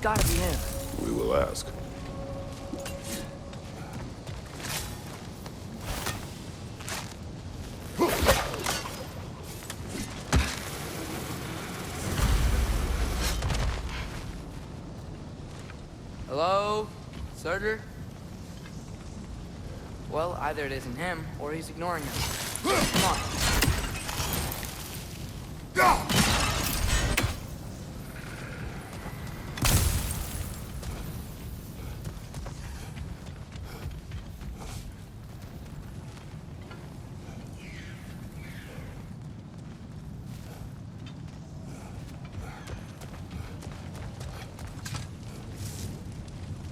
gotta be him. We will ask. Hello? Surtur? Well, either it isn't him, or he's ignoring us. Come on.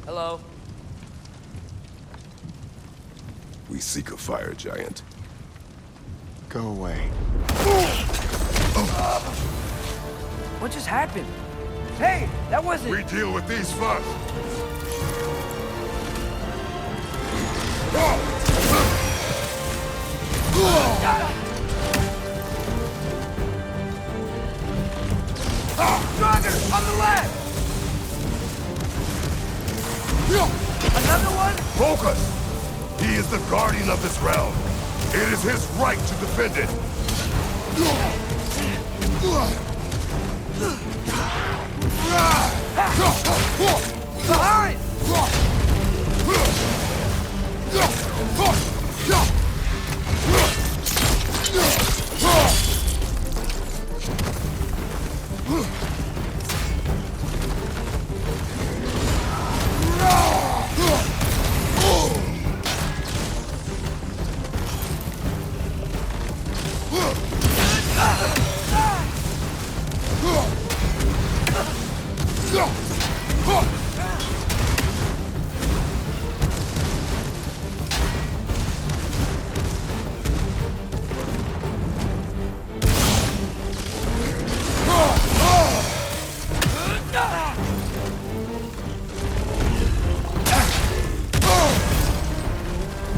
Hello? We seek a fire giant. Go away. What just happened? Hey, that wasn't... We deal with these first. Stronger! On the left! Another one? Focus! He is the guardian of this realm. It is his right to defend it. Behind!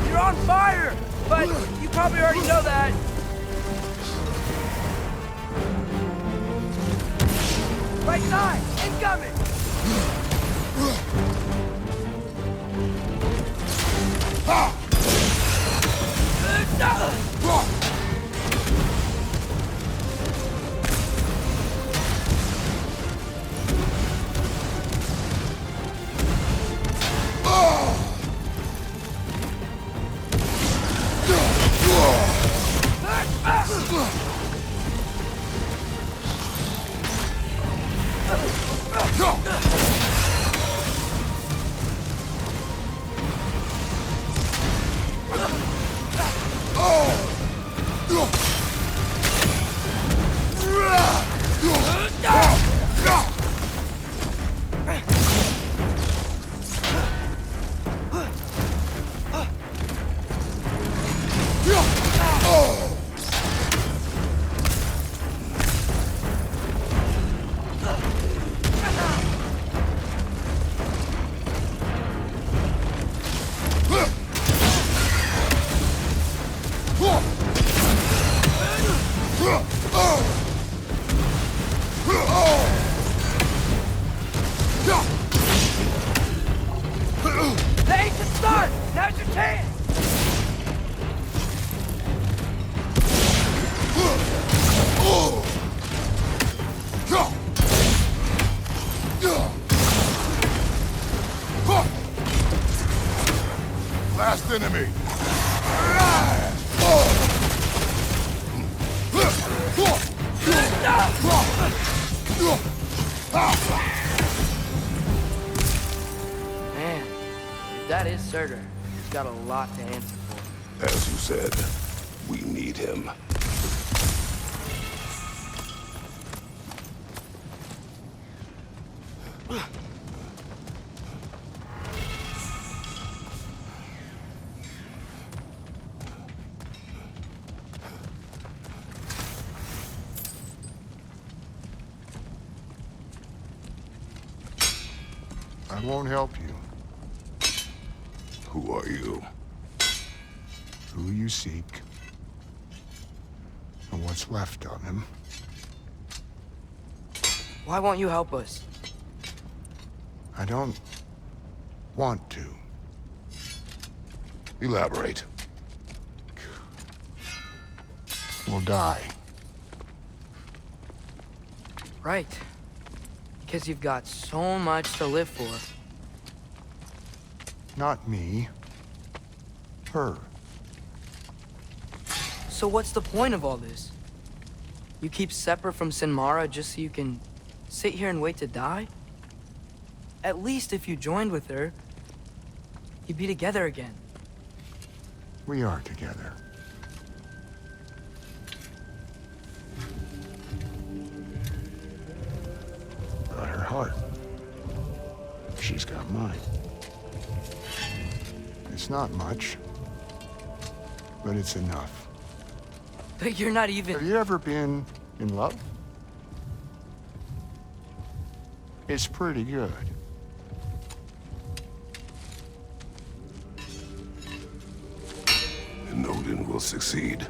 You're on fire! But you probably already know that. Right side! Incoming! They ain't to start! Now's your chance! Last enemy. Man, if that is Surtur, he's got a lot to answer for. As you said, we need him. I won't help you. Who are you? Who you seek, and what's left of him. Why won't you help us? I don't want to. Elaborate. We'll die. Right. Because you've got so much to live for. Not me. Her. So what's the point of all this? You keep separate from Sinmara just so you can sit here and wait to die? At least if you joined with her, you'd be together again. We are together. Got her heart. She's got mine. It's not much, but it's enough. But you're not even... Have you ever been in love? It's pretty good. And Odin will succeed.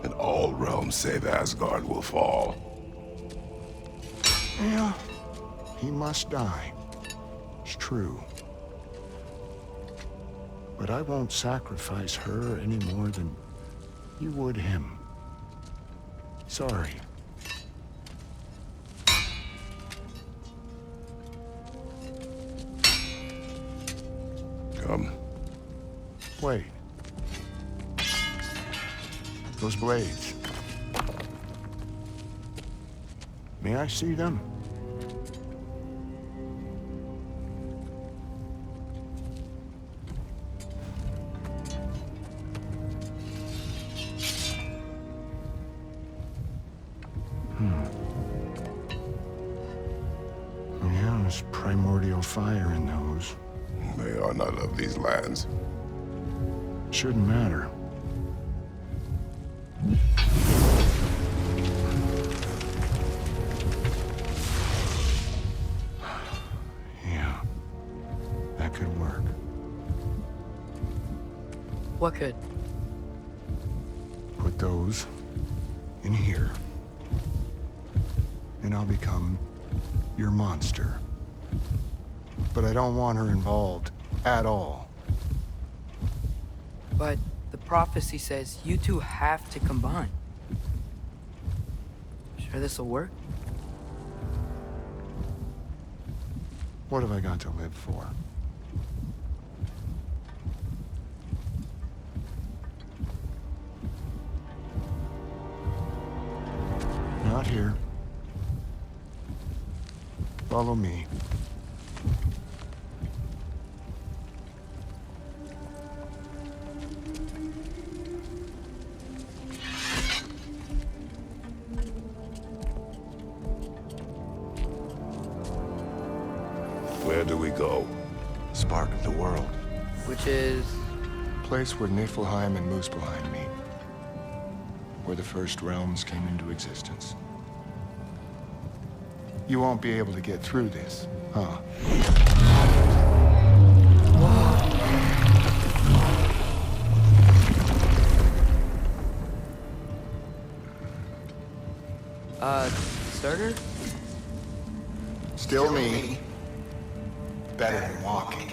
And all realms save Asgard will fall. Yeah, he must die. It's true. But I won't sacrifice her any more than you would him. Sorry. Come. Wait. Those blades. May I see them? Yeah, there's primordial fire in those. They are not of these lands. Shouldn't matter. Yeah, that could work. What could? Put those in here, and I'll become your monster. But I don't want her involved at all. But the prophecy says you two have to combine. Sure this'll work? What have I got to live for? Not here. Follow me. Where do we go? Spark of the world. Which is... Place where Niflheim and Muspelheim meet. Where the first realms came into existence. You won't be able to get through this, huh? Surtur? Still me. Better than walking.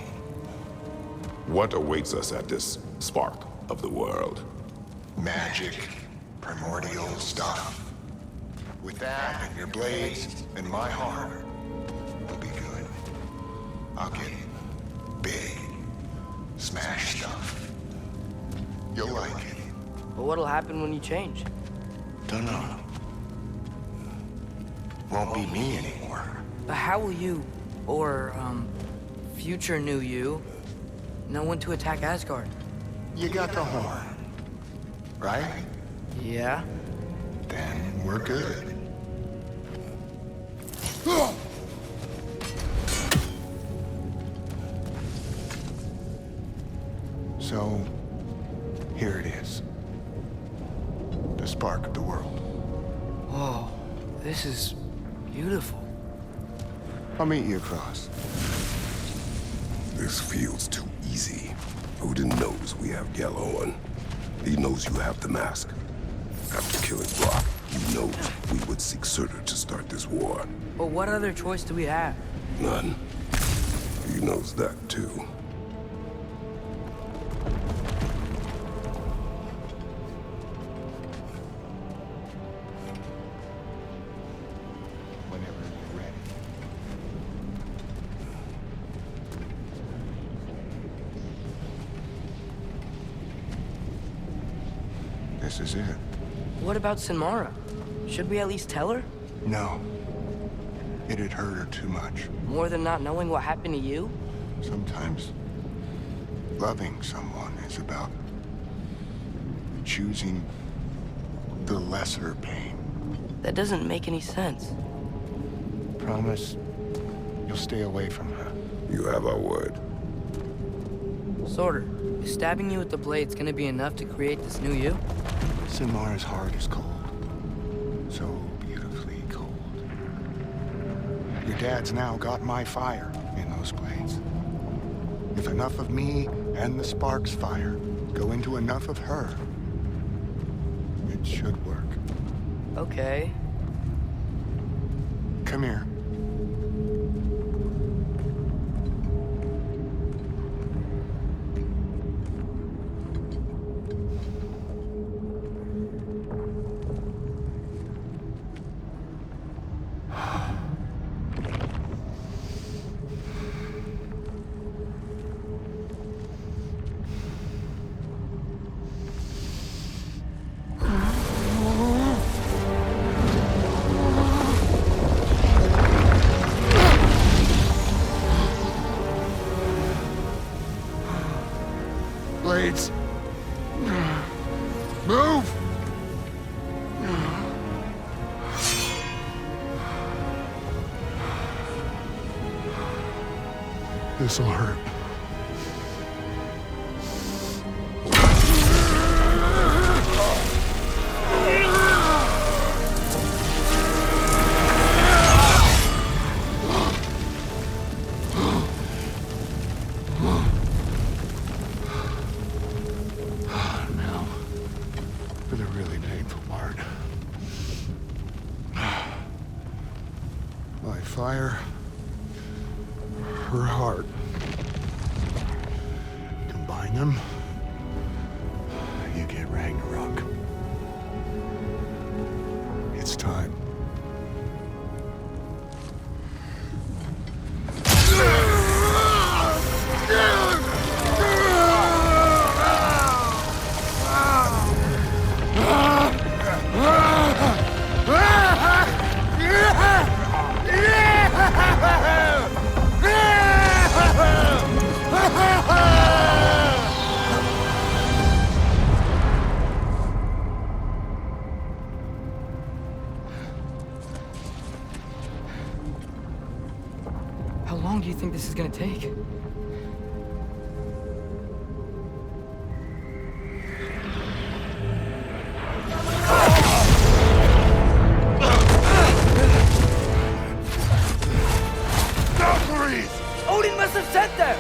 What awaits us at this spark of the world? Magic, primordial stuff. With that and your blades and my heart, we'll be good. I'll get big, smash stuff. You'll like it. But what'll happen when you change? Don't know. Won't be me anymore. But how will you, or, future new you, know when to attack Asgard? You got the horn, right? Yeah? Then we're good. So, here it is. The spark of the world. Whoa, this is beautiful. I'll meet you across. This feels too easy. Odin knows we have Gjallarhorn. He knows you have the mask. After killing Brock, he knows we would seek Surtur to start this war. But what other choice do we have? None. He knows that too. Whenever you're ready. This is it. What about Sinmara? Should we at least tell her? No. It'd hurt her too much. More than not knowing what happened to you? Sometimes loving someone is about choosing the lesser pain. That doesn't make any sense. Promise you'll stay away from her. You have our word. Sorter, is stabbing you with the blades gonna be enough to create this new you? Sinmara's heart is cold. So beautifully cold. Your dad's now got my fire in those blades. If enough of me and the spark's fire go into enough of her, it should work. Okay. Come here. Blades. Move! This'll hurt. Now, for the really painful part. My fire, her heart. Combine them, you get Ragnarök. It's time. How long do you think this is gonna take? Valkyries! Odin must have sent them!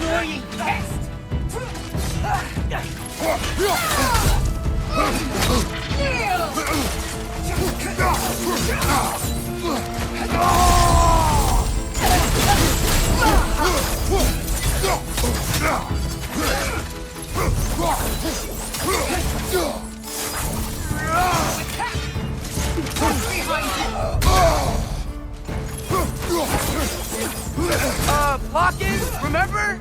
Annoying pest! Pocket, remember?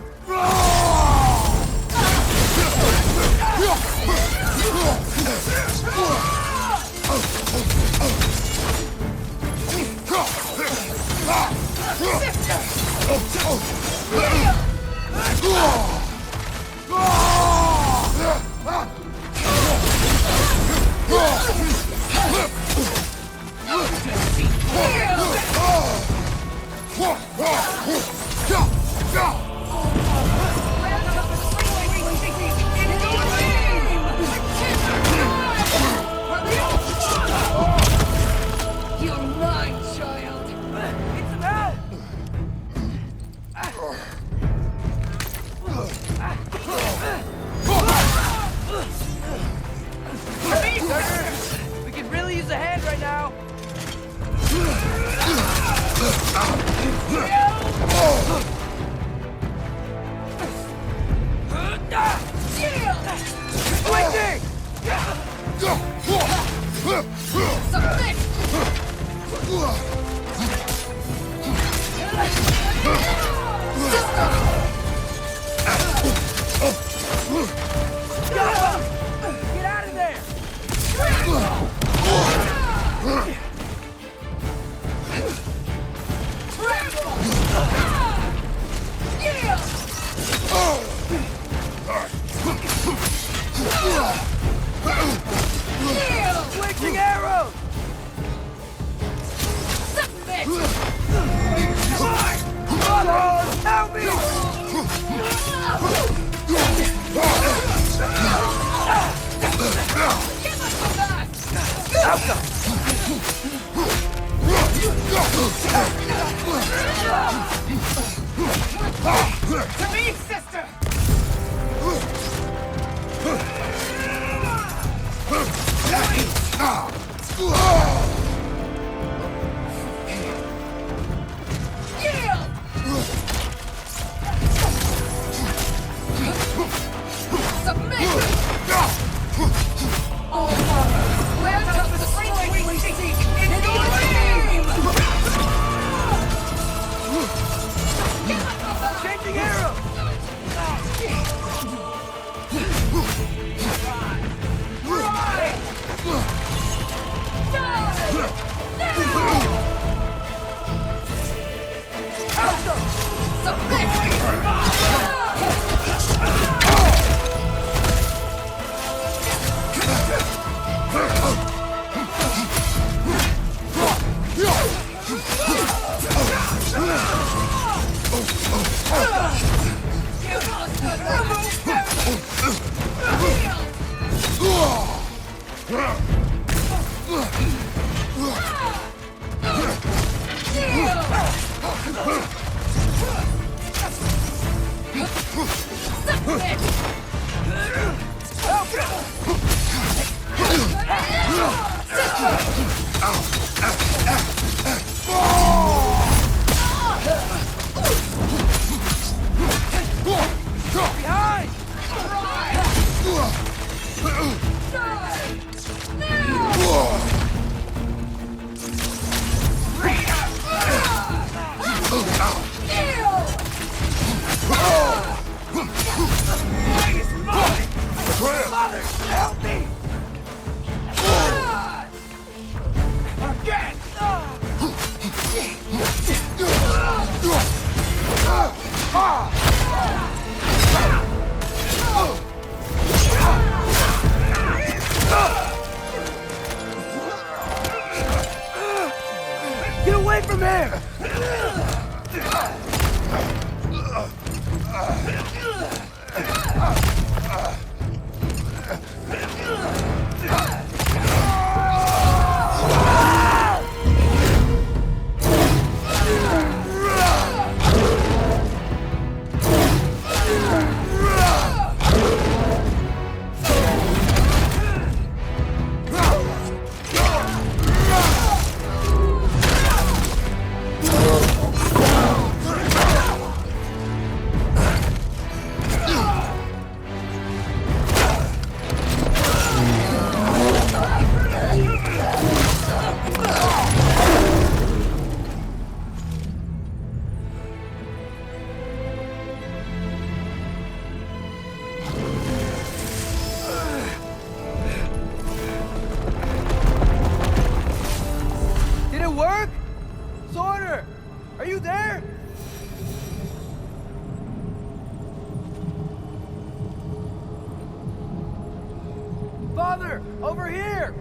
You're mine, child! It's a man! Get out of there! Switching arrows! Help me! To me, sister! Changing arrows! Behind! Mother, help me! Again! Get away from here! Did it work? Sorter! Are you there? Father! Over here!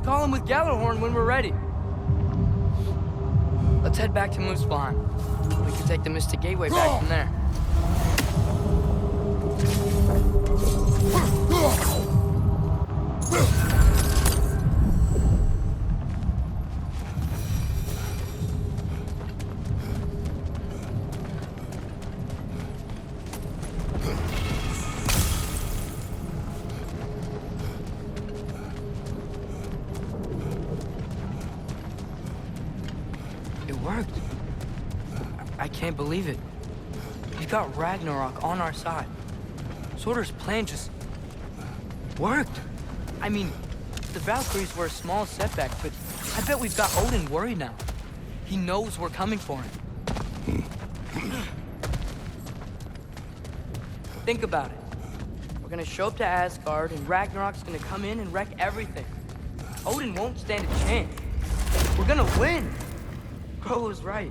call him with Gjallarhorn when we're ready. Let's head back to Muspelheim. We can take the Mystic Gateway back from there. It worked. I can't believe it. We've got Ragnarok on our side. Sorter's plan just worked. I mean, the Valkyries were a small setback, but I bet we've got Odin worried now. He knows we're coming for him. Think about it. We're gonna show up to Asgard, and Ragnarok's gonna come in and wreck everything. Odin won't stand a chance. We're gonna win. Groa was right.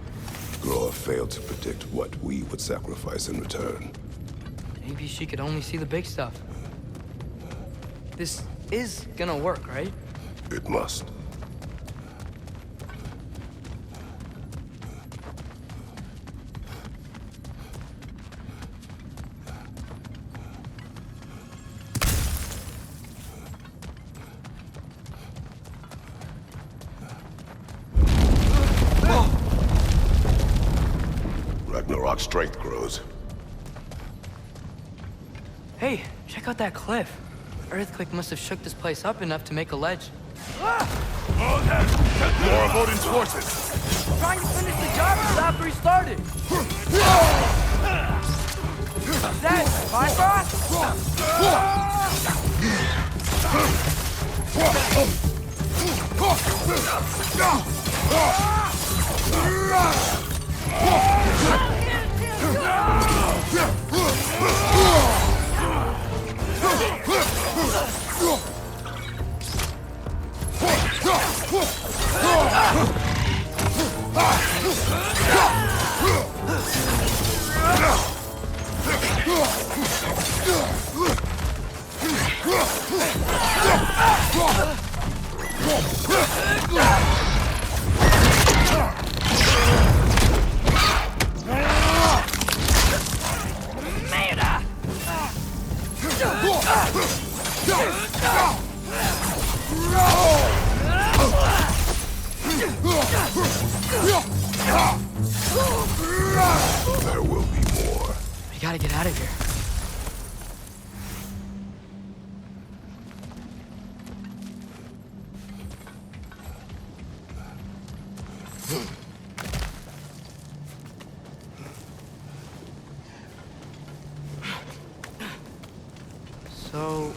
Groa failed to predict what we would sacrifice in return. Maybe she could only see the big stuff. This is gonna work, right? It must. Ragnarok's strength grows. Hey, check out that cliff. Earthquake must have shook this place up enough to make a ledge. More of Odin's forces. Trying to finish the job after he started. Is that Bifrost? There will be more. We gotta get out of here. So,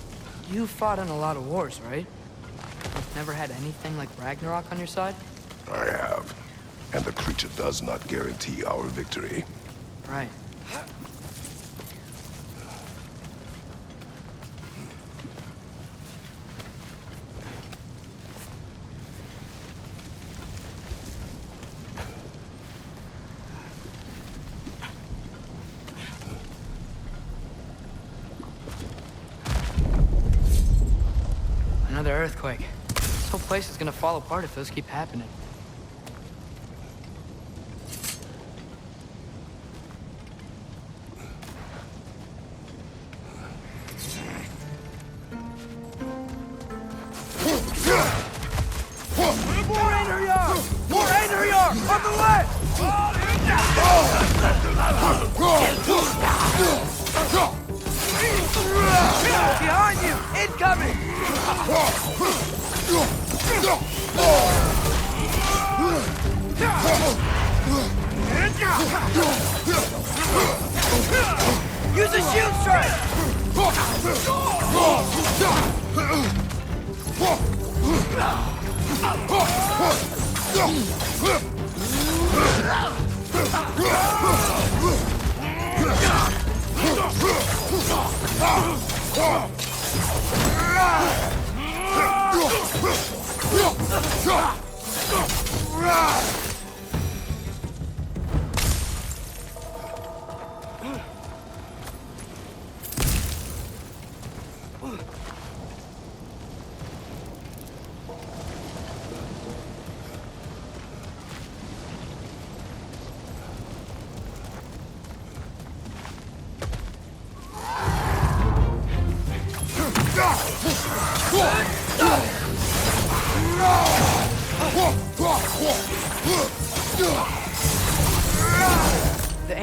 you fought in a lot of wars, right? You've never had anything like Ragnarok on your side? I have. And the creature does not guarantee our victory. Right. Another earthquake. This whole place is gonna fall apart if those keep happening. On the left! Behind you! Incoming! Use a shield strike!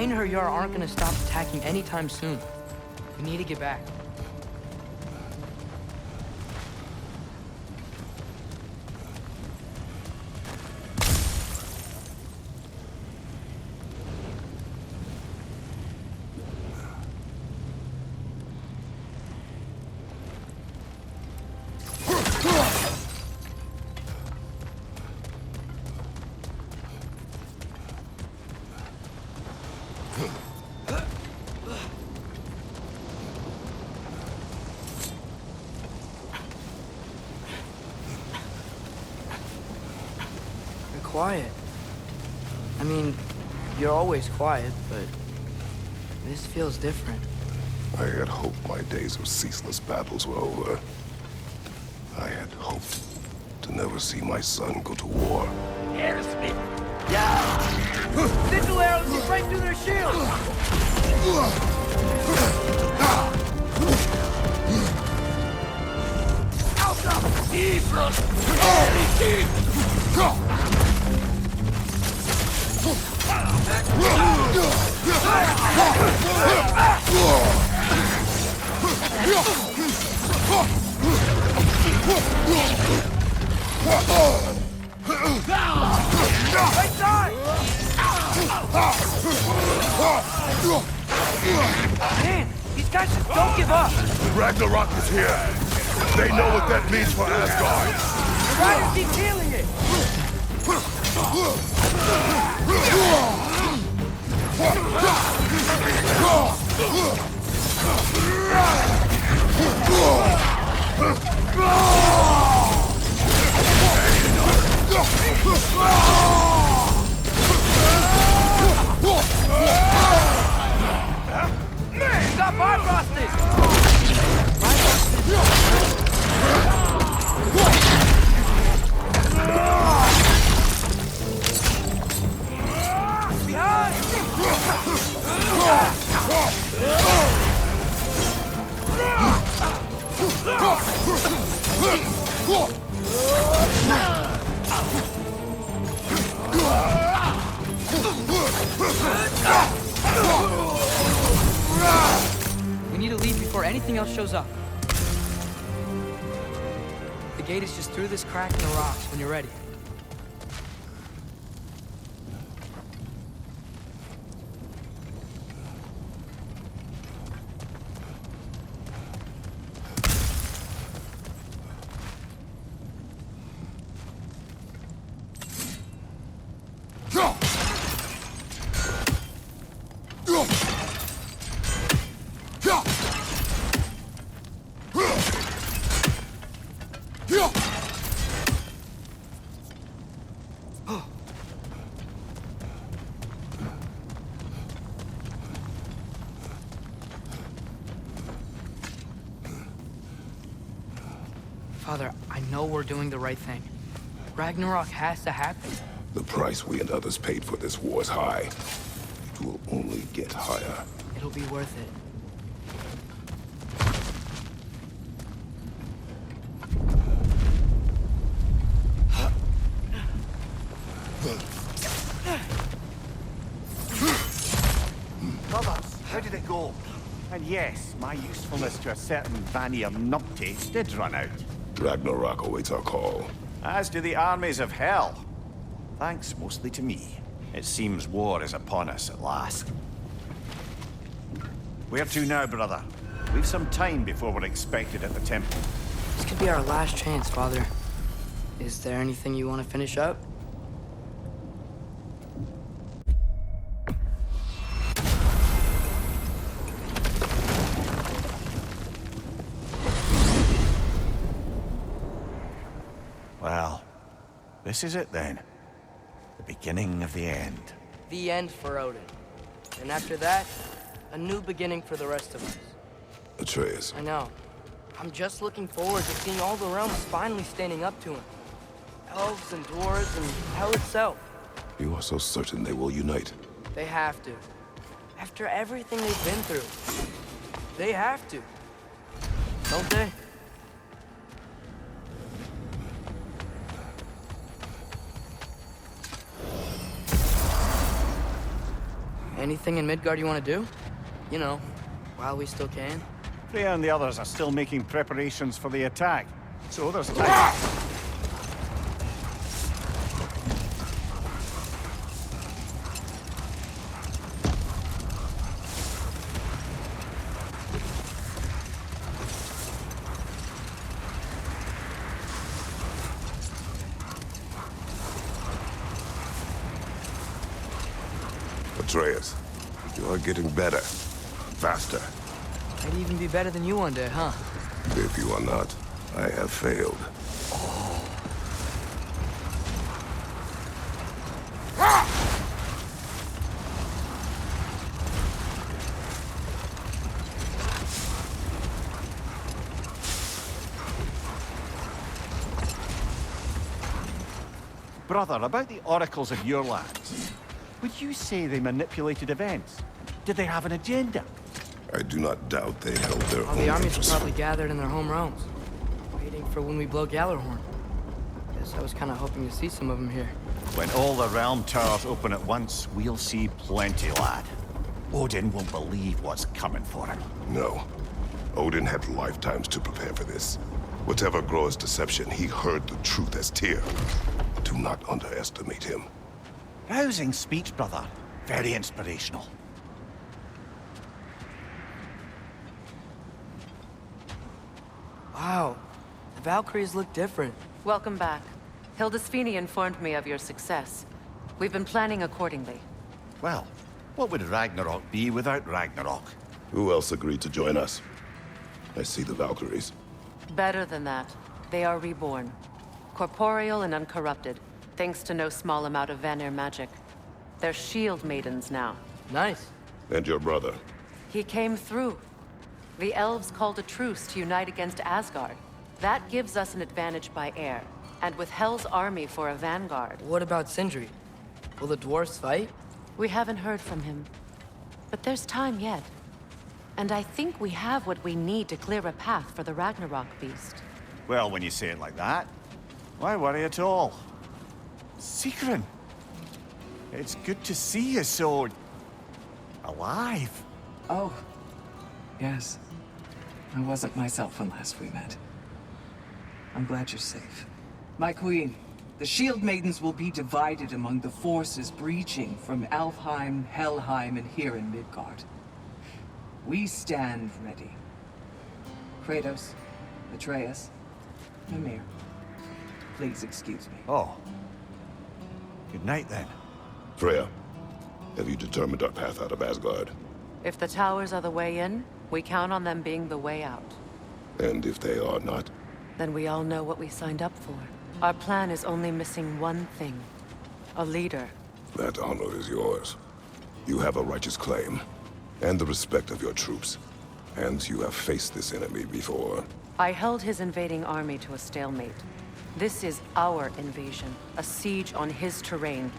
Einherjar aren't gonna stop attacking anytime soon. We need to get back. Quiet. I mean, you're always quiet, but this feels different. I had hoped my days of ceaseless battles were over. I had hoped to never see my son go to war. Here's me. Yeah! Sigil arrows shoot right through their shields! Right side! Man, these guys just don't give up. Ragnarök is here. They know what that means for Asgard. The riders keep healing it. Stop Bifrosted! We need to leave before anything else shows up. The gate is just through this crack in the rocks when you're ready. Father, I know we're doing the right thing. Ragnarök has to happen. The price we and others paid for this war is high. It will only get higher. It'll be worth it. Brothers, how did it go? And yes, my usefulness to a certain Vanir numpty did run out. Ragnarök awaits our call. As do the armies of hell. Thanks mostly to me. It seems war is upon us at last. Where to now, brother? We've some time before we're expected at the temple. This could be our last chance, Father. Is there anything you want to finish up? Well, this is it then. The beginning of the end. The end for Odin. And after that, a new beginning for the rest of us. Atreus, I know. I'm just looking forward to seeing all the realms finally standing up to him. Elves and dwarves and hell itself. you are so certain they will unite. They have to. After everything they've been through. They have to. Don't they? Anything in Midgard you want to do? You know, while we still can. Freya and the others are still making preparations for the attack. So there's time. Atreus, you are getting better. Faster. Might even be better than you one day, huh? If you are not, I have failed. Brother, about the oracles of your lands. Would you say they manipulated events? Did they have an agenda? I do not doubt they held their All own the armies are interests. probably gathered in their home realms, waiting for when we blow Gjallarhorn. Guess I was kind of hoping to see some of them here. When all the realm towers open at once, we'll see plenty, lad. Odin won't believe what's coming for him. No. Odin had lifetimes to prepare for this. Whatever Groa's deception, he heard the truth as Tyr. Do not underestimate him. Rousing speech, brother. Very inspirational. Wow, the Valkyries look different. Welcome back. Hildisvini informed me of your success. We've been planning accordingly. Well, what would Ragnarok be without Ragnarok? Who else agreed to join us? I see the Valkyries. Better than that. They are reborn. Corporeal and uncorrupted, thanks to no small amount of Vanir magic. They're shield maidens now. Nice. And your brother. He came through. The elves called a truce to unite against Asgard. That gives us an advantage by air, and with Hel's army for a vanguard. What about Sindri? Will the dwarves fight? We haven't heard from him. But there's time yet. And I think we have what we need to clear a path for the Ragnarok beast. Well, when you say it like that, why worry at all? Sigrun! It's good to see you so... alive. Oh, yes. I wasn't myself when last we met. I'm glad you're safe. My queen, the Shield Maidens will be divided among the forces breaching from Alfheim, Helheim, and here in Midgard. We stand ready. Kratos, Atreus, Mimir, please excuse me. Oh. Good night, then. Freya, have you determined our path out of Asgard? If the towers are the way in, we count on them being the way out. And if they are not? Then we all know what we signed up for. Our plan is only missing one thing. A leader. That honor is yours. You have a righteous claim, and the respect of your troops. And you have faced this enemy before. I held his invading army to a stalemate. This is our invasion, a siege on his terrain.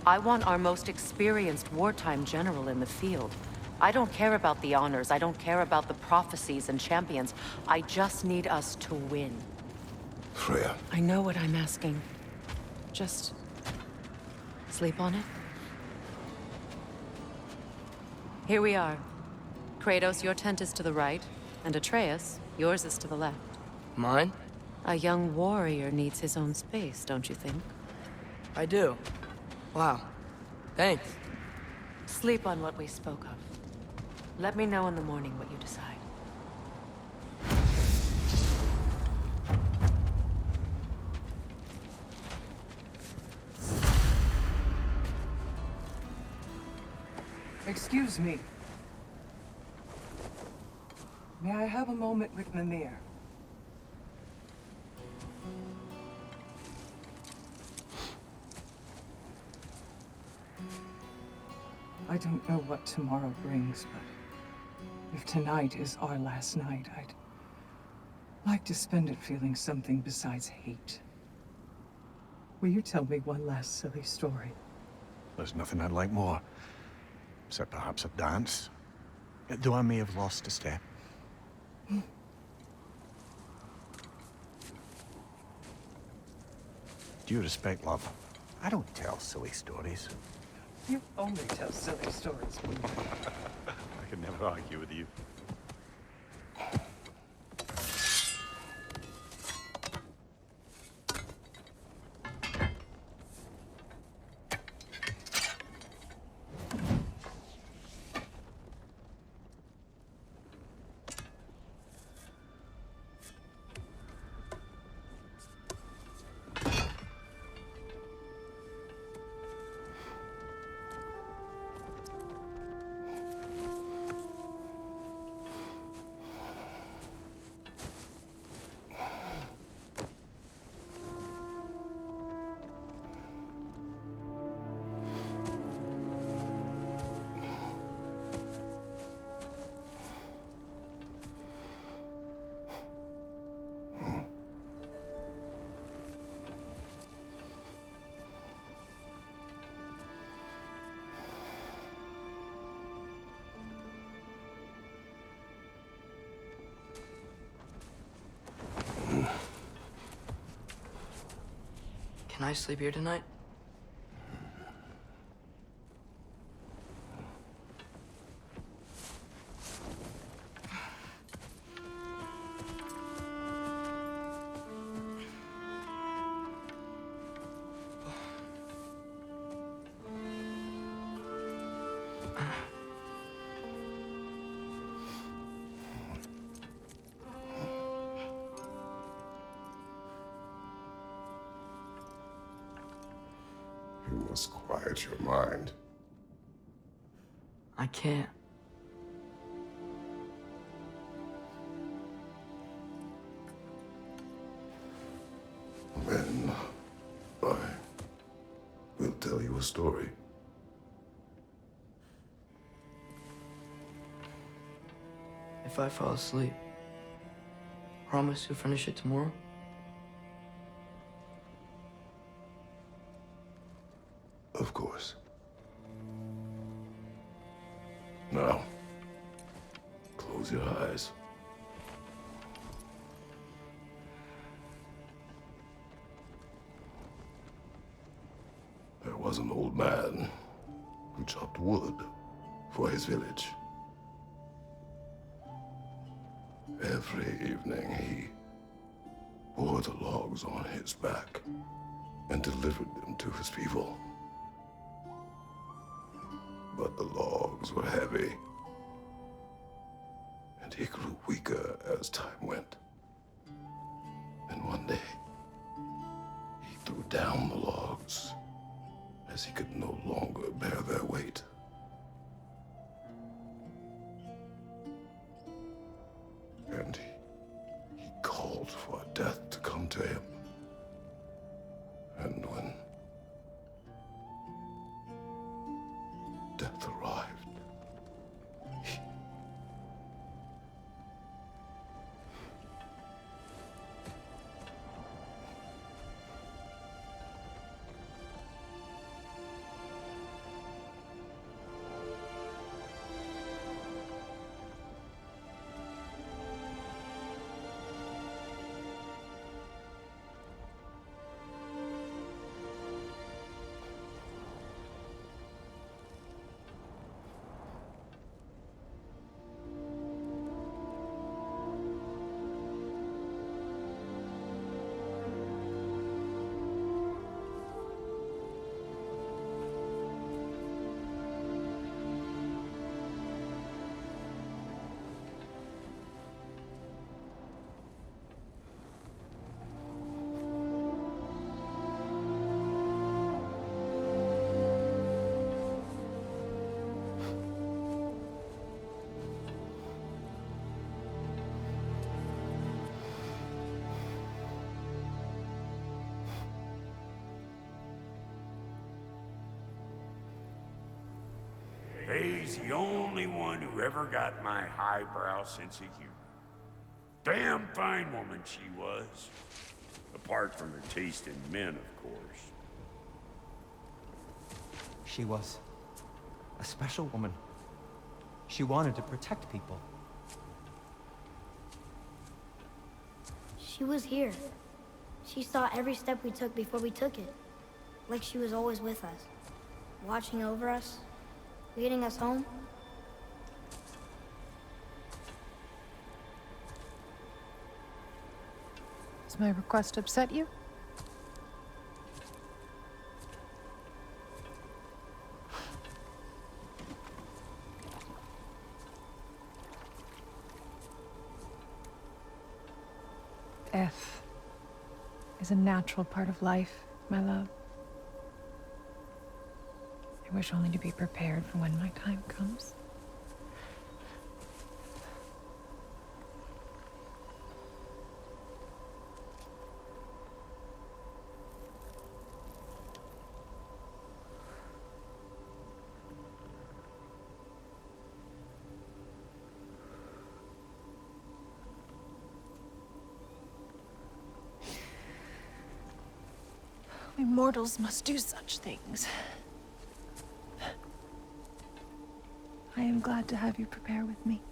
I want our most experienced wartime general in the field. I don't care about the honors, I don't care about the prophecies and champions. I just need us to win. Freya. I know what I'm asking. Just... sleep on it? Here we are. Kratos, your tent is to the right, and Atreus, yours is to the left. Mine? A young warrior needs his own space, don't you think? I do. Wow. Thanks. Sleep on what we spoke of. Let me know in the morning what you decide. Excuse me. May I have a moment with Mimir? I don't know what tomorrow brings, but if tonight is our last night, I'd like to spend it feeling something besides hate. Will you tell me one last silly story? There's nothing I'd like more. Except perhaps a dance. Though I may have lost a step. Due respect, love. I don't tell silly stories. You only tell silly stories. I can never argue with you. Can I sleep here tonight? You must quiet your mind. I can't. Then I will tell you a story. If I fall asleep, promise you'll finish it tomorrow? Of course. Now, close your eyes. There was an old man who chopped wood for his village. Every evening he bore the logs on his back and delivered them to his people. But the logs were heavy, and he grew weaker as time went. And one day, he threw down the logs as he could no longer bear their weight. And he called for death to come to him. And when death arrived, He's the only one who ever got my highbrow sense of humor. Damn fine woman she was. Apart from her taste in men, of course. She was a special woman. She wanted to protect people. She was here. She saw every step we took before we took it. Like she was always with us. watching over us, leading us home. Does my request upset you? Death is a natural part of life, my love. I wish only to be prepared for when my time comes. We mortals must do such things. I am glad to have you prepare with me.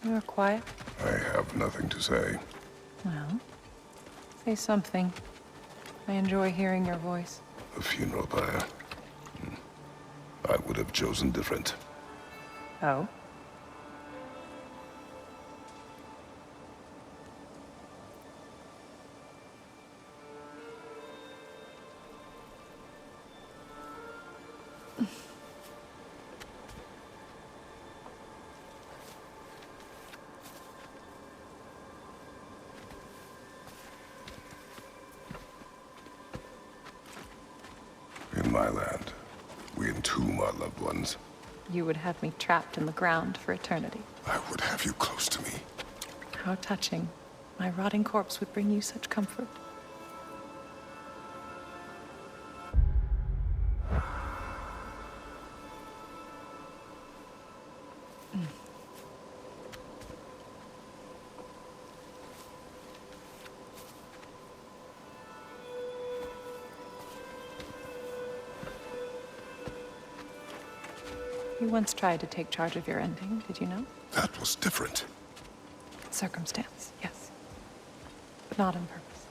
You are quiet. I have nothing to say. Well, say something. I enjoy hearing your voice. The funeral pyre. I would have chosen different. Oh? In my land, we entomb our loved ones. You would have me trapped in the ground for eternity. I would have you close to me. How touching. My rotting corpse would bring you such comfort. You once tried to take charge of your ending, did you know? That was different. Circumstance, yes. But not on purpose.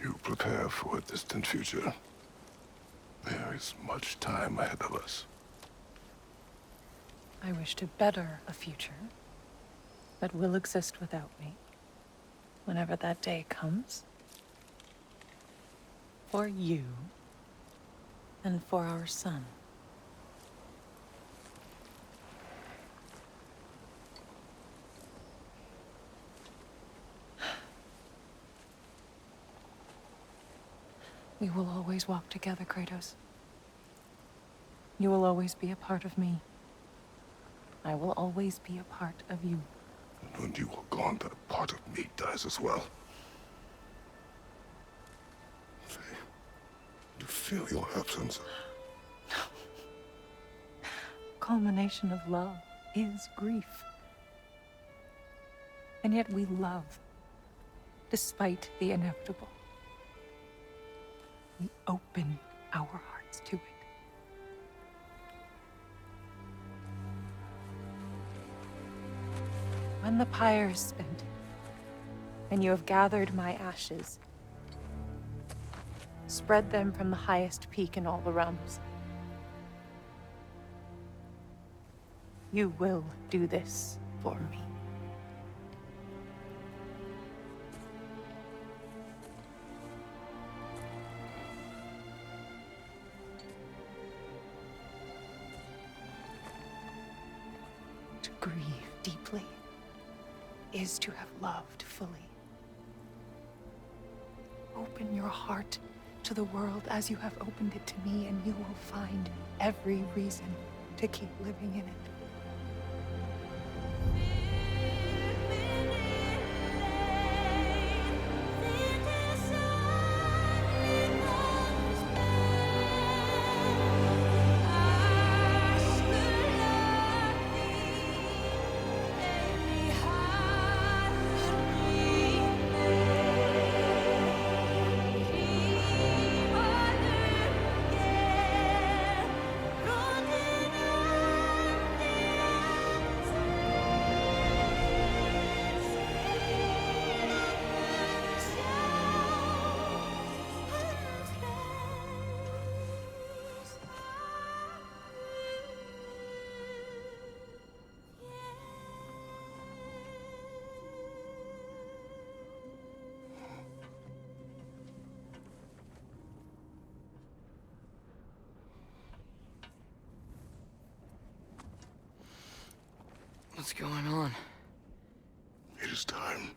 You prepare for a distant future. There is much time ahead of us. I wish to better a future that will exist without me, whenever that day comes. For you, and for our son. We will always walk together, Kratos. You will always be a part of me. I will always be a part of you. And when you are gone, that part of me dies as well. You feel your absence. Culmination of love is grief. And yet we love, despite the inevitable. We open our hearts to it. When the pyre is spent, and you have gathered my ashes, spread them from the highest peak in all the realms. You will do this for me. To grieve deeply is to have loved fully. Open your heart to the world as you have opened it to me, and you will find every reason to keep living in it. What's going on? It is time.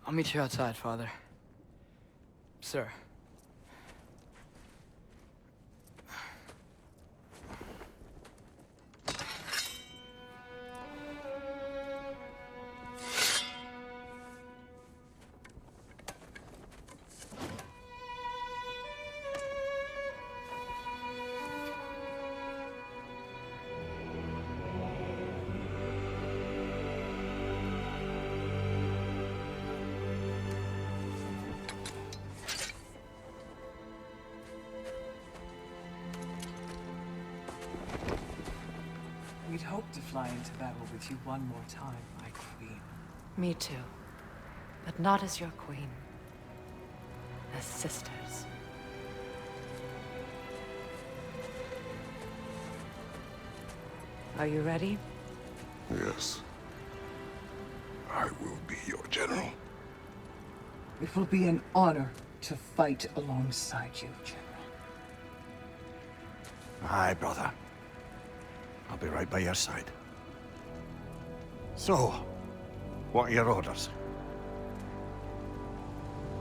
I'll meet you outside, Father. Sir. We'd hoped to fly into battle with you one more time, my queen. Me too. But not as your queen. As sisters. Are you ready? Yes. I will be your general. It will be an honor to fight alongside you, General. Aye, brother. I'll be right by your side. So, what are your orders?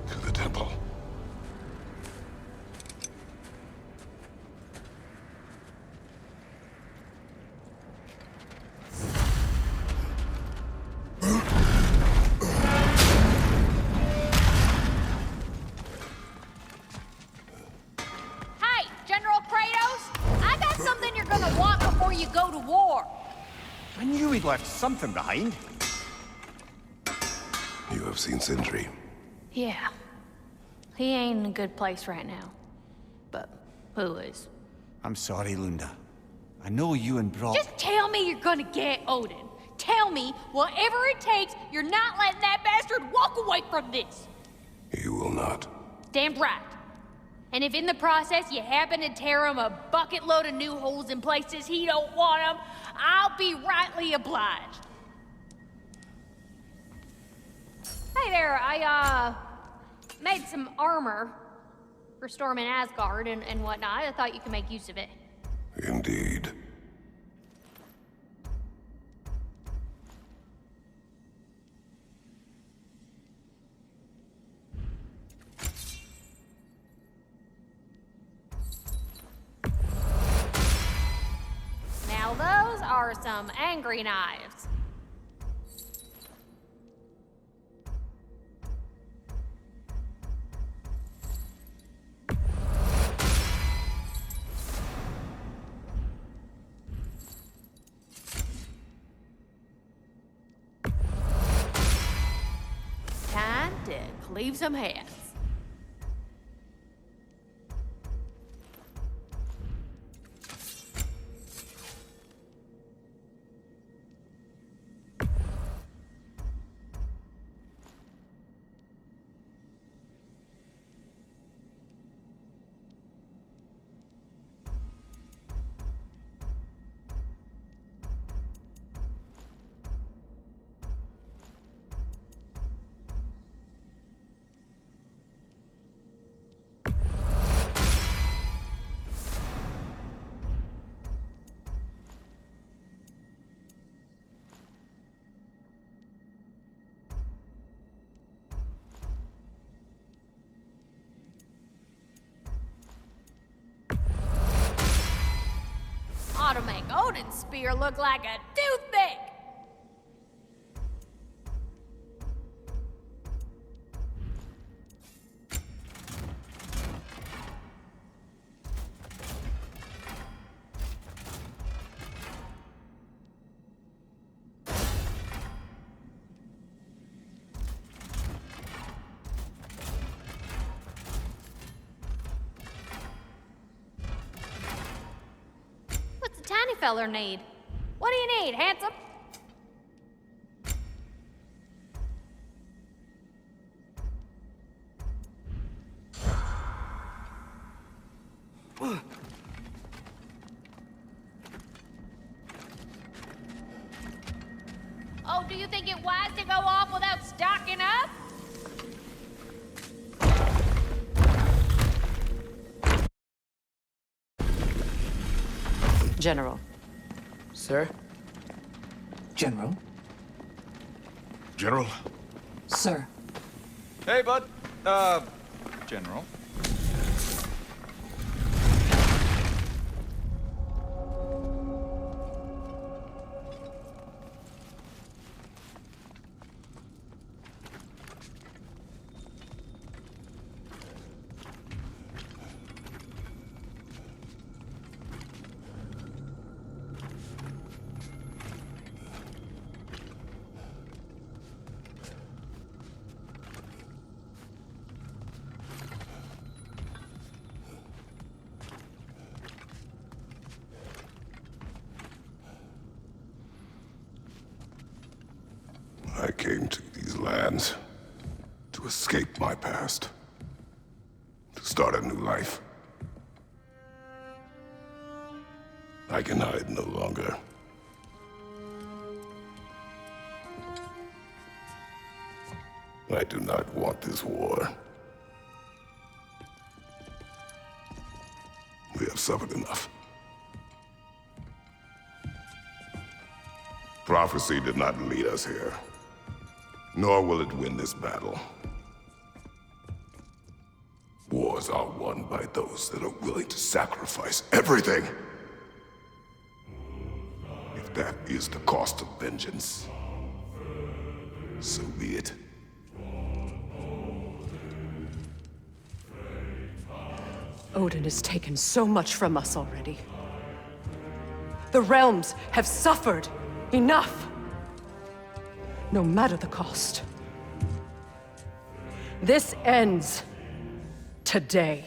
To the temple. Hey, General Kratos! I got something you're gonna want before you go to war. I knew he'd left something behind. You have seen Sindri. Yeah. He ain't in a good place right now. But who is? I'm sorry, Lunda. I know you and Brock... Just tell me you're gonna get Odin. Tell me, whatever it takes, you're not letting that bastard walk away from this. You will not. Damn right. And if in the process you happen to tear him a bucket load of new holes in places he don't want them, I'll be rightly obliged. Hey there, I made some armor for storming Asgard and whatnot. I thought you could make use of it. Indeed. Now those are some angry knives. Time to cleave some heads. Ought to make Odin's spear look like a toothpick. What's the tiny feller need? What do you need, handsome? Oh, do you think it wise to go off without stocking up? General. Sir? General? General? Sir. Hey, bud. General. I came to these lands to escape my past, to start a new life. I can hide no longer. I do not want this war. We have suffered enough. Prophecy did not lead us here, nor will it win this battle. Wars are won by those that are willing to sacrifice everything. If that is the cost of vengeance, so be it. Odin has taken so much from us already. The realms have suffered enough. No matter the cost. This ends today.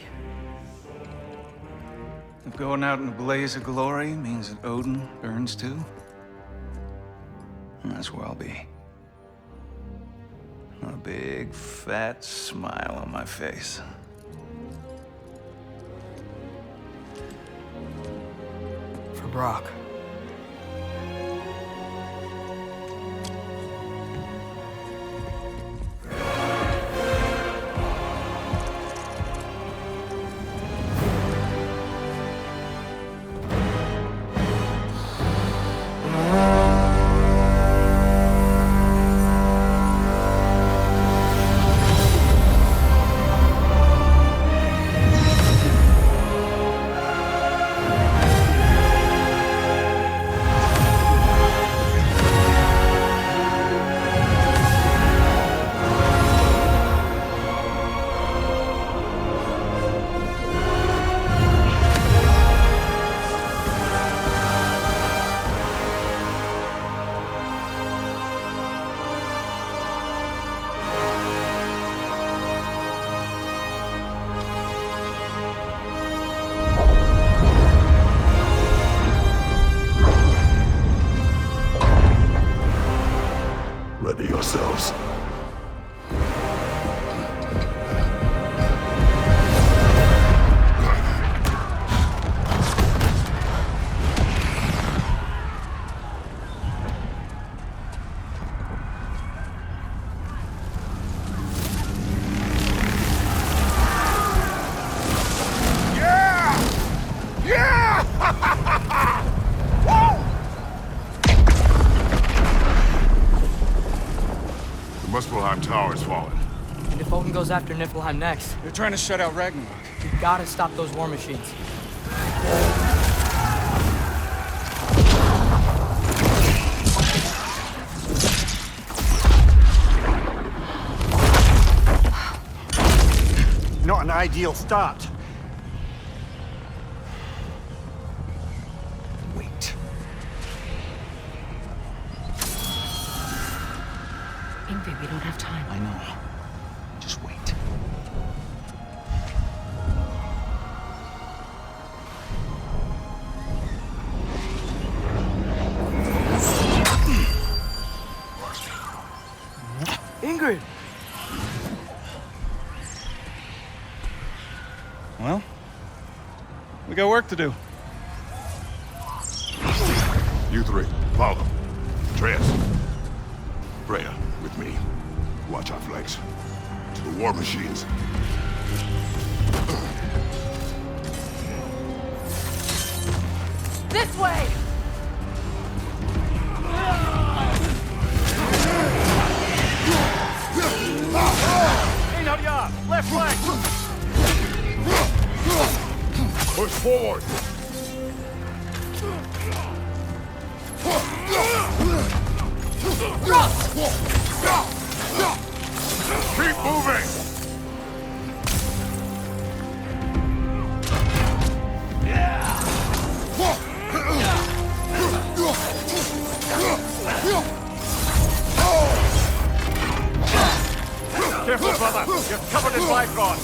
If going out in a blaze of glory means that Odin burns too, that's where I'll be. A big, fat smile on my face. For Brock. Ready yourselves. Muspelheim Tower has fallen. And if Odin goes after Niflheim next, They're trying to shut out Ragnarök. we gotta stop those war machines. Not an ideal start. Wait. Ingrid, we don't have time. I know. Just wait. Ingrid! Well, we got work to do. You three, follow. Atreus. Freya, with me. Watch our flanks. To the war machines. This way! In on ya! Left flank! Push forward! Keep moving! Careful, brother! You're covered in bygone!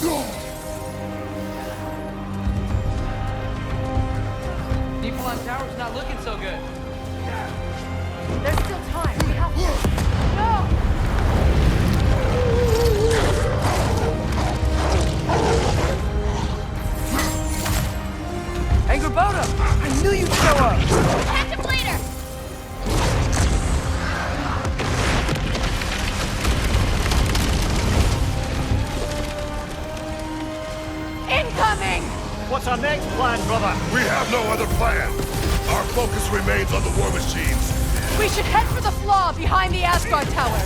Default Tower's not looking so good. There's still time. We have to... No! Angerboda! I knew you'd show up! Catch him later! Incoming! What's our next plan, brother? We have no other plan. Our focus remains on the war machines. We should head for the flaw behind the Asgard Tower.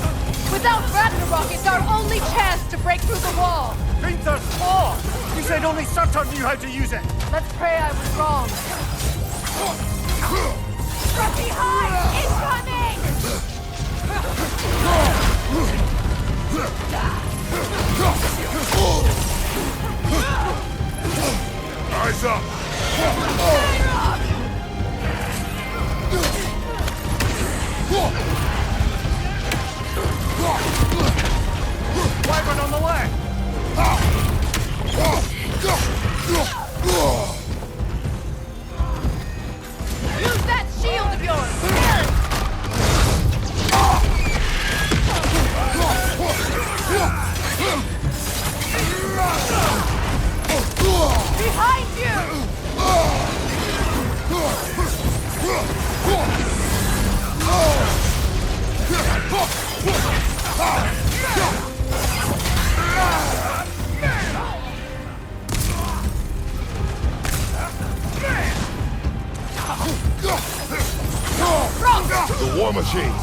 Without Ragnarök, it's our only chance to break through the wall. Gunther's flaw! You said only Surtur knew how to use it! Let's pray I was wrong. From behind! Incoming! Eyes up! Wyvern on the left! Use that shield of yours! Behind you! The war machines.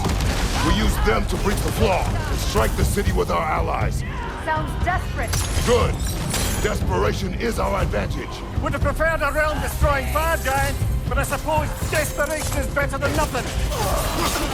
We use them to breach the flaw and strike the city with our allies. Sounds desperate. Good. Desperation is our advantage. Would have preferred a realm-destroying fire giant, but I suppose desperation is better than nothing.